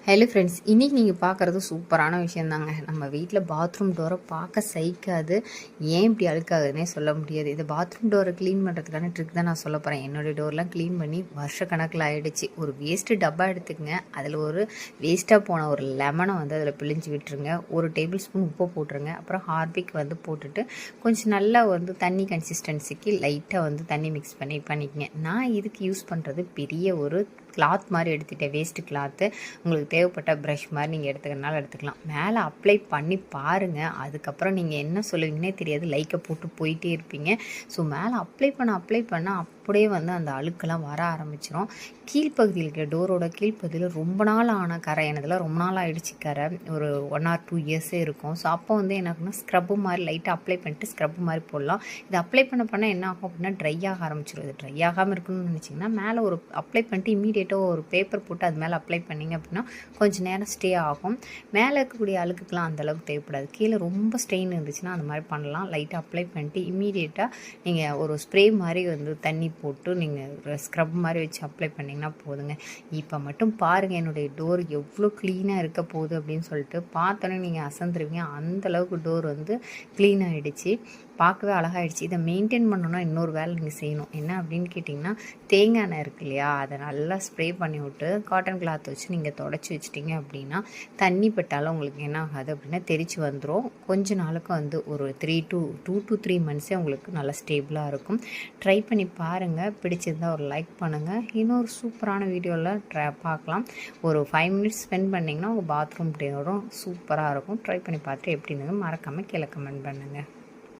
Hello friends, இன்றைக்கி நீங்கள் பார்க்குறது சூப்பரான விஷயந்தாங்க. நம்ம வீட்டில் பாத்ரூம் டோரை பார்க்க சகிக்காது. ஏன் இப்படி அழுக்காகுதுன்னே சொல்ல முடியாது. இந்த பாத்ரூம் டோரை க்ளீன் பண்ணுறதுக்கான ட்ரிக் தான் நான் சொல்ல போகிறேன். என்னுடைய டோர்லாம் க்ளீன் பண்ணி வருஷக்கணக்கில் ஆகிடுச்சு. ஒரு வேஸ்ட்டு டப்பா எடுத்துக்கங்க. அதில் ஒரு வேஸ்ட்டாக போன ஒரு லெமனை வந்து அதில் பிழிஞ்சு விட்டுருங்க. ஒரு டேபிள் ஸ்பூன் உப்பு போட்டுருங்க. அப்புறம் ஹார்பிக் வந்து போட்டுட்டு கொஞ்சம் நல்லா வந்து தண்ணி கன்சிஸ்டன்சிக்கு லைட்டாக வந்து தண்ணி மிக்ஸ் பண்ணிக்கங்க. நான் இதுக்கு யூஸ் பண்ணுறது பெரிய ஒரு கிளாத் மாதிரி எடுத்துகிட்டேன். Waste cloth. உங்களுக்கு தேவைப்பட்ட ப்ரஷ் மாதிரி நீங்கள் எடுத்துக்கிறனால எடுத்துக்கலாம். மேலே அப்ளை பண்ணி பாருங்கள். அதுக்கப்புறம் நீங்கள் என்ன சொல்லுவீங்கன்னே தெரியாது. லைக்கை போட்டு போயிட்டே இருப்பீங்க. ஸோ மேலே அப்ளை பண்ண அப்படியே வந்து அந்த அழுக்கெல்லாம் வர ஆரம்பிச்சிடும். கீழ்ப்பகுதியில் இருக்கிற டோரோட கீழ்ப்பகுதியில் ரொம்ப நாள் ஆன கரை, எனதெல்லாம் ரொம்ப நாள் ஆகிடுச்சு கரை, ஒரு 1 or 2 இயர்ஸே இருக்கும். ஸோ அப்போ வந்து என்ன ஸ்க்ரப்பு மாதிரி லைட்டாக அப்ளை பண்ணிட்டு ஸ்க்ரப்பு மாதிரி போடலாம். இது அப்ளை பண்ண என்ன ஆகும் அப்படின்னா ட்ரை ஆக ஆரம்பிச்சிடும். இது ட்ரை ஆகாமல் இருக்கணும்னு நினச்சிங்கன்னா மேலே ஒரு அப்ளை பண்ணிட்டு இமீடியட்டாக ஒரு பேப்பர் போட்டு அது மேலே அப்ளை பண்ணிங்க அப்படின்னா கொஞ்சம் நேரம் ஸ்டே ஆகும். மேலே இருக்கக்கூடிய அழுக்குக்கெலாம் அந்தளவுக்கு தேவைப்படாது. கீழே ரொம்ப ஸ்ட்ரெயின் இருந்துச்சுன்னா அந்த மாதிரி பண்ணலாம். லைட்டாக அப்ளை பண்ணிட்டு இமீடியட்டாக நீங்கள் ஒரு ஸ்ப்ரே மாதிரி வந்து தண்ணி போட்டு நீங்கள் ஸ்க்ரப் மாதிரி வச்சு அப்ளை பண்ணிங்கன்னா போதுங்க. இப்போ மட்டும் பாருங்கள் என்னுடைய டோர் எவ்வளோ க்ளீனாக இருக்க போகுது அப்படின்னு சொல்லிட்டு பார்த்தோன்னே நீங்கள் அசந்துருவீங்க. அந்தளவுக்கு டோர் வந்து க்ளீன் ஆகிடுச்சு. பார்க்கவே அழகாகிடுச்சு. இதை மெயின்டைன் பண்ணணுன்னா இன்னொரு வேலை நீங்கள் செய்யணும். என்ன அப்படின்னு கேட்டிங்கன்னா, தேங்காய் எண்ணெய் இருக்கு இல்லையா, அதை நல்லா ஸ்ப்ரே பண்ணி விட்டு காட்டன் கிளாத் வச்சு நீங்கள் தொடச்சி வச்சிட்டிங்க அப்படின்னா தண்ணி பட்டாலும் உங்களுக்கு என்ன ஆகாது அப்படின்னா தெரிச்சு வந்துடும். கொஞ்ச நாளுக்கு வந்து ஒரு 2 to 3 monthஸே உங்களுக்கு நல்லா ஸ்டேபிளாக இருக்கும். ட்ரை பண்ணி பாருங்கள். பிடிச்சிருந்தால் ஒரு லைக் பண்ணுங்கள். இன்னொரு சூப்பரான வீடியோவில் பார்க்கலாம். ஒரு 5 minutes ஸ்பெண்ட் பண்ணிங்கன்னா உங்கள் பாத்ரூம் டோரும் சூப்பராக இருக்கும். ட்ரை பண்ணி பார்த்துட்டு எப்படி இருந்தது மறக்காமல் கீழே கமெண்ட் பண்ணுங்கள்.